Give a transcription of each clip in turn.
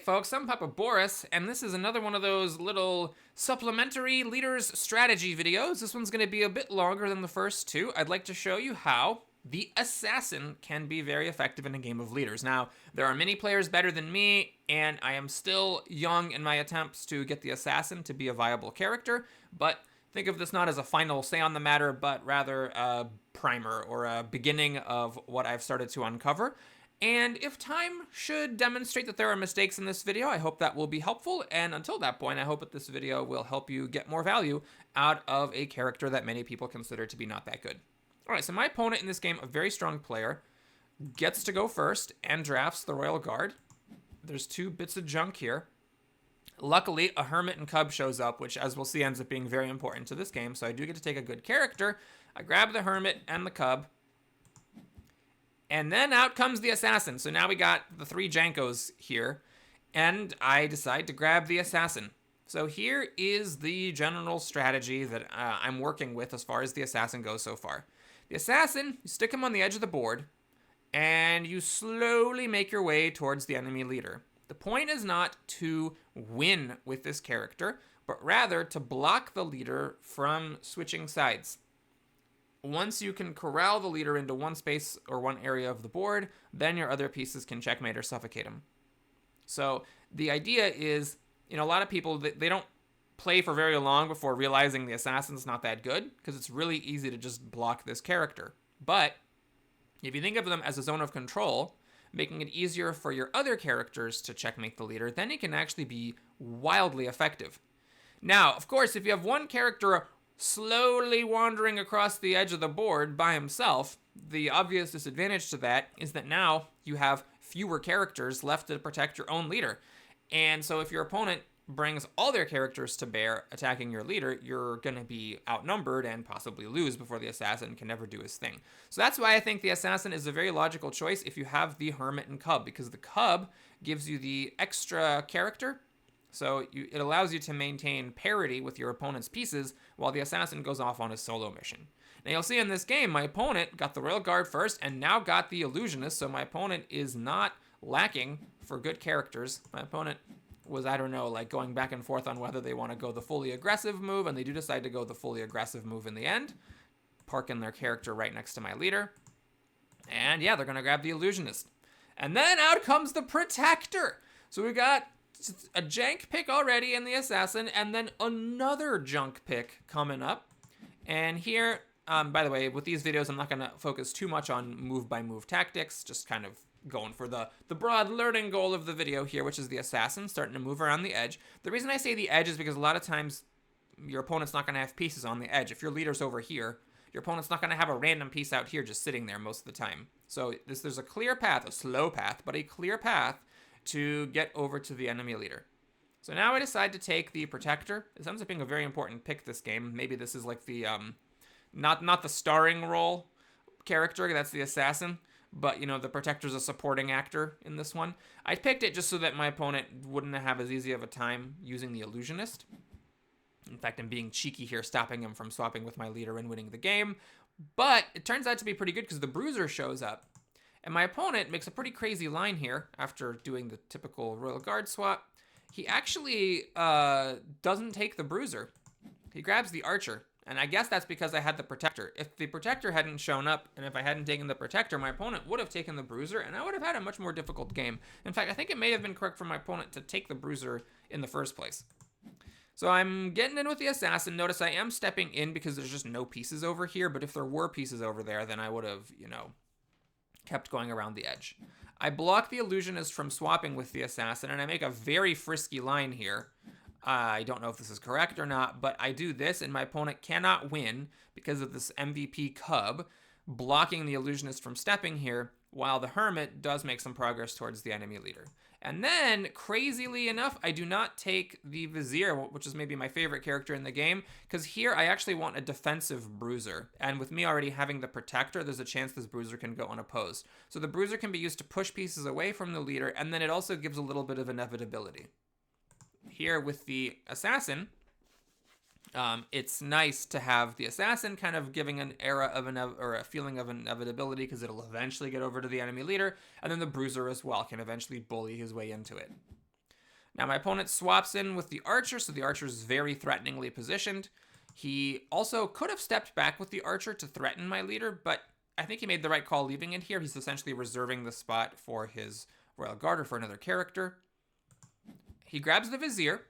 folks, I'm Papa Boris, and this is another one of those little supplementary leaders strategy videos. This one's going to be a bit longer than the first two. I'd like to show you how the assassin can be very effective in a game of leaders. Now, there are many players better than me, and I am still young in my attempts to get the assassin to be a viable character, but think of this not as a final say on the matter, but rather a primer or a beginning of what I've started to uncover. And if time should demonstrate that there are mistakes in this video, I hope that will be helpful. And until that point, I hope that this video will help you get more value out of a character that many people consider to be not that good. All right, so my opponent in this game, a very strong player, gets to go first and drafts the Royal Guard. There's two bits of junk here. Luckily, a Hermit and Cub shows up, which, as we'll see, ends up being very important to this game. So I do get to take a good character. I grab the Hermit and the Cub. And then out comes the Assassin. So now we got the three Jankos here. And I decide to grab the Assassin. So here is the general strategy that I'm working with as far as the Assassin goes so far. The Assassin, you stick him on the edge of the board. And you slowly make your way towards the enemy leader. The point is not to win with this character, but rather to block the leader from switching sides. Once you can corral the leader into one space or one area of the board, then your other pieces can checkmate or suffocate him. So the idea is, a lot of people, they don't play for very long before realizing the assassin's not that good, because it's really easy to just block this character. But if you think of them as a zone of control, making it easier for your other characters to checkmate the leader, then it can actually be wildly effective. Now, of course, if you have one character slowly wandering across the edge of the board by himself, the obvious disadvantage to that is that now you have fewer characters left to protect your own leader. And so if your opponent brings all their characters to bear attacking your leader, you're going to be outnumbered and possibly lose before the assassin can never do his thing. So that's why I think the assassin is a very logical choice if you have the Hermit and Cub, because the Cub gives you the extra character. So it allows you to maintain parity with your opponent's pieces while the assassin goes off on his solo mission. Now you'll see in this game, my opponent got the Royal Guard first and now got the Illusionist, so my opponent is not lacking for good characters. My opponent was, like going back and forth on whether they want to go the fully aggressive move, and they do decide to go the fully aggressive move in the end, parking their character right next to my leader. And yeah, they're going to grab the Illusionist. And then out comes the Protector. So we got a jank pick already in the Assassin, and then another junk pick coming up. And here, by the way, with these videos, I'm not going to focus too much on move-by-move tactics, just kind of going for the broad learning goal of the video here, which is the Assassin starting to move around the edge. The reason I say the edge is because a lot of times your opponent's not going to have pieces on the edge. If your leader's over here, your opponent's not going to have a random piece out here just sitting there most of the time. So there's a clear path, a slow path, but a clear path to get over to the enemy leader. So now I decide to take the Protector. This ends up being a very important pick this game. Maybe this is like the, not the starring role character, that's the Assassin, but, the Protector's a supporting actor in this one. I picked it just so that my opponent wouldn't have as easy of a time using the Illusionist. In fact, I'm being cheeky here, stopping him from swapping with my leader and winning the game. But it turns out to be pretty good because the Bruiser shows up. And my opponent makes a pretty crazy line here after doing the typical Royal Guard swap. He actually doesn't take the Bruiser. He grabs the Archer. And I guess that's because I had the Protector. If the Protector hadn't shown up, and if I hadn't taken the Protector, my opponent would have taken the Bruiser, and I would have had a much more difficult game. In fact, I think it may have been correct for my opponent to take the Bruiser in the first place. So I'm getting in with the Assassin. Notice I am stepping in because there's just no pieces over here, but if there were pieces over there, then I would have, kept going around the edge. I block the Illusionist from swapping with the Assassin, and I make a very frisky line here. I don't know if this is correct or not, but I do this, and my opponent cannot win because of this MVP Cub blocking the Illusionist from stepping here, while the Hermit does make some progress towards the enemy leader. And then, crazily enough, I do not take the Vizier, which is maybe my favorite character in the game, because here I actually want a defensive Bruiser. And with me already having the Protector, there's a chance this Bruiser can go unopposed. So the Bruiser can be used to push pieces away from the leader, and then it also gives a little bit of inevitability. Here with the Assassin, it's nice to have the Assassin kind of giving an era of a feeling of inevitability because it'll eventually get over to the enemy leader, and then the Bruiser as well can eventually bully his way into it. Now my opponent swaps in with the archer, so the archer is very threateningly positioned. He also could have stepped back with the archer to threaten my leader, but I think he made the right call leaving it here. He's essentially reserving the spot for his royal guard or for another character. He grabs the vizier,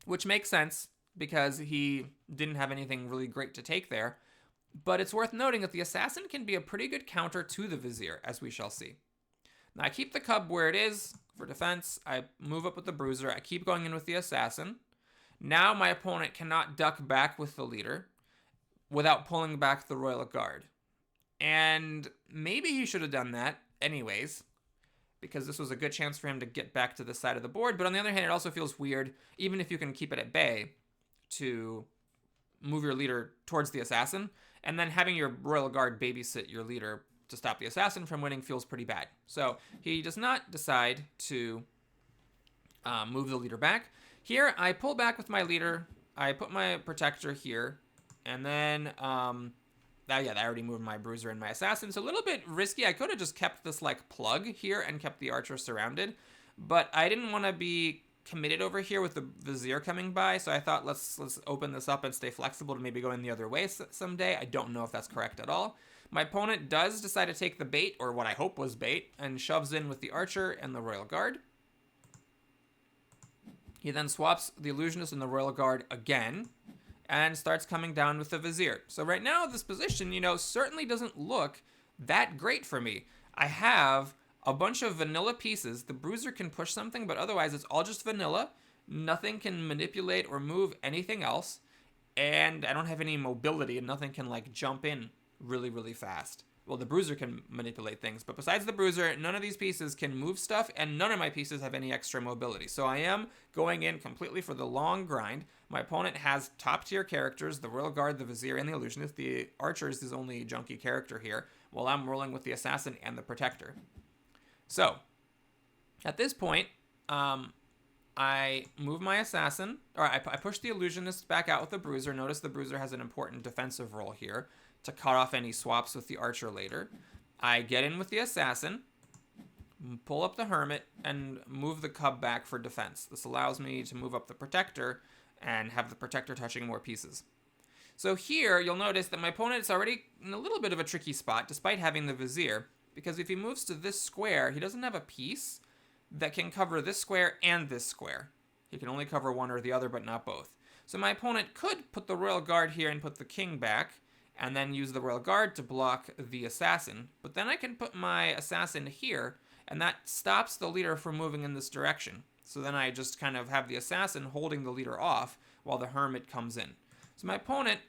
which makes sense because he didn't have anything really great to take there. But it's worth noting that the assassin can be a pretty good counter to the vizier, as we shall see. Now I keep the cub where it is for defense. I move up with the bruiser. I keep going in with the assassin. Now my opponent cannot duck back with the leader without pulling back the royal guard. And maybe he should have done that anyways, because this was a good chance for him to get back to the side of the board. But on the other hand, it also feels weird, even if you can keep it at bay, to move your leader towards the assassin, and then having your royal guard babysit your leader to stop the assassin from winning feels pretty bad. So he does not decide to move the leader back. Here, I pull back with my leader. I put my protector here, and then I already moved my bruiser and my assassin. It's a little bit risky. I could have just kept this like plug here and kept the archer surrounded, but I didn't want to be committed over here with the vizier coming by, so I thought let's open this up and stay flexible to maybe go in the other way someday. I don't know if that's correct at all. My opponent does decide to take the bait, or what I hope was bait, and shoves in with the archer and the royal guard. He then swaps the illusionist and the royal guard again, and starts coming down with the vizier. So right now, this position, certainly doesn't look that great for me. I have a bunch of vanilla pieces. The bruiser can push something, but otherwise it's all just vanilla. Nothing can manipulate or move anything else. And I don't have any mobility, and nothing can like jump in really, really fast. Well, the bruiser can manipulate things, but besides the bruiser, none of these pieces can move stuff, and none of my pieces have any extra mobility. So I am going in completely for the long grind. My opponent has top-tier characters, the royal guard, the vizier, and the illusionist. The archer is his only junky character here, while I'm rolling with the assassin and the protector. So, at this point, I move my assassin, or I push the illusionist back out with the bruiser. Notice the bruiser has an important defensive role here to cut off any swaps with the archer later. I get in with the assassin, pull up the hermit, and move the cub back for defense. This allows me to move up the protector and have the protector touching more pieces. So here, you'll notice that my opponent is already in a little bit of a tricky spot, despite having the vizier, because if he moves to this square, he doesn't have a piece that can cover this square and this square. He can only cover one or the other, but not both. So my opponent could put the royal guard here and put the king back, and then use the royal guard to block the assassin. But then I can put my assassin here, and that stops the leader from moving in this direction. So then I just kind of have the assassin holding the leader off while the hermit comes in. So my opponent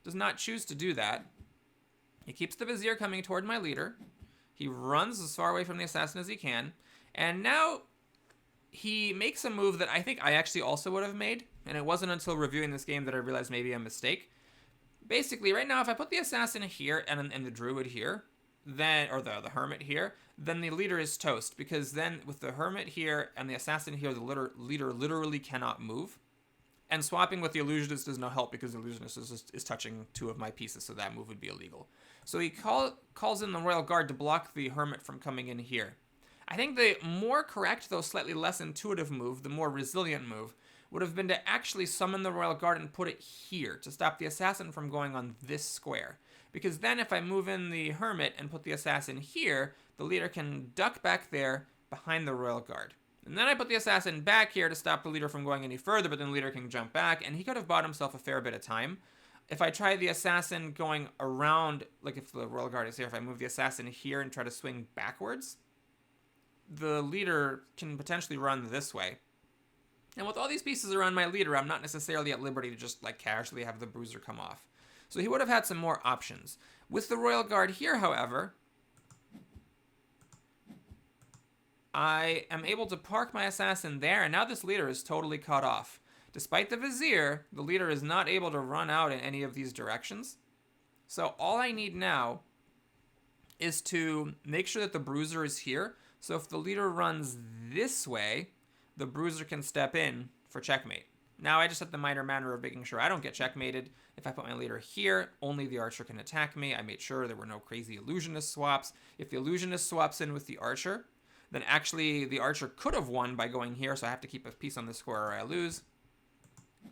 does not choose to do that. He keeps the vizier coming toward my leader. He runs as far away from the assassin as he can. And now he makes a move that I think I actually also would have made. And it wasn't until reviewing this game that I realized maybe a mistake. Basically, right now, if I put the assassin here and the druid here, then, or the hermit here, then the leader is toast. Because then with the hermit here and the assassin here, the leader literally cannot move. And swapping with the illusionist is no help because the illusionist is touching two of my pieces, so that move would be illegal. So he calls in the royal guard to block the hermit from coming in here. I think the more correct, though slightly less intuitive move, the more resilient move, would have been to actually summon the royal guard and put it here to stop the assassin from going on this square. Because then if I move in the hermit and put the assassin here, the leader can duck back there behind the royal guard. And then I put the assassin back here to stop the leader from going any further, but then the leader can jump back, and he could have bought himself a fair bit of time. If I try the assassin going around, like if the royal guard is here, if I move the assassin here and try to swing backwards, the leader can potentially run this way. And with all these pieces around my leader, I'm not necessarily at liberty to just like casually have the bruiser come off. So he would have had some more options. With the royal guard here, however, I am able to park my assassin there, and now this leader is totally cut off. Despite the vizier, the leader is not able to run out in any of these directions. So all I need now is to make sure that the bruiser is here. So if the leader runs this way, the bruiser can step in for checkmate. Now I just have the minor matter of making sure I don't get checkmated. If I put my leader here, only the archer can attack me. I made sure there were no crazy illusionist swaps. If the illusionist swaps in with the archer, then actually the archer could have won by going here, so I have to keep a piece on this square or I lose.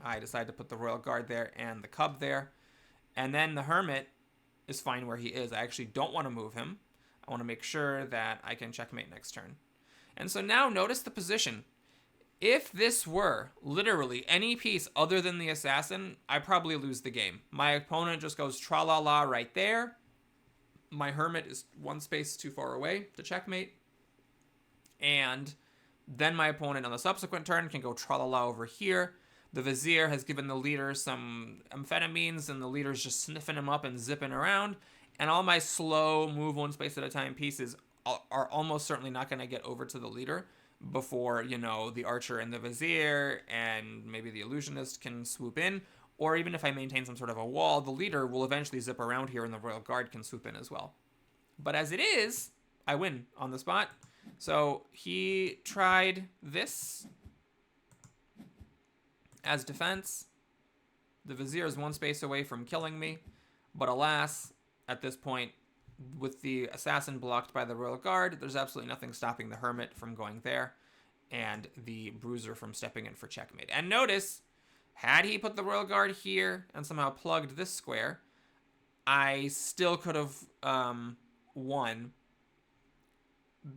I decide to put the royal guard there and the cub there. And then the hermit is fine where he is. I actually don't want to move him. I want to make sure that I can checkmate next turn. And so now notice the position. If this were literally any piece other than the assassin, I probably lose the game. My opponent just goes tra-la-la right there. My hermit is one space too far away to checkmate. And then my opponent on the subsequent turn can go tra-la-la over here. The vizier has given the leader some amphetamines, and the leader's just sniffing him up and zipping around. And all my slow, move one space at a time pieces are almost certainly not going to get over to the leader before, you know, the archer and the vizier and maybe the illusionist can swoop in. Or even if I maintain some sort of a wall, the leader will eventually zip around here and the royal guard can swoop in as well. But as it is, I win on the spot. So he tried this as defense. The vizier is one space away from killing me. But alas, at this point, with the assassin blocked by the royal guard, there's absolutely nothing stopping the hermit from going there and the bruiser from stepping in for checkmate. And notice, had he put the royal guard here and somehow plugged this square, I still could have won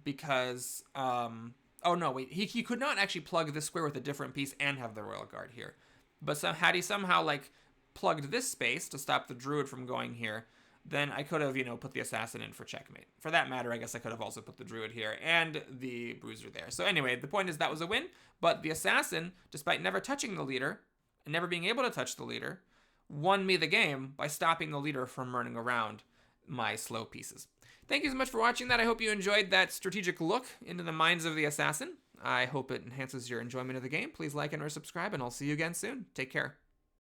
because, oh no, wait, he could not actually plug this square with a different piece and have the royal guard here. But had he somehow, like, plugged this space to stop the druid from going here, then I could have, you know, put the assassin in for checkmate. For that matter, I guess I could have also put the druid here and the bruiser there. So anyway, the point is that was a win, but the assassin, despite never touching the leader and never being able to touch the leader, won me the game by stopping the leader from running around my slow pieces. Thank you so much for watching that. I hope you enjoyed that strategic look into the minds of the assassin. I hope it enhances your enjoyment of the game. Please like and or subscribe, and I'll see you again soon. Take care.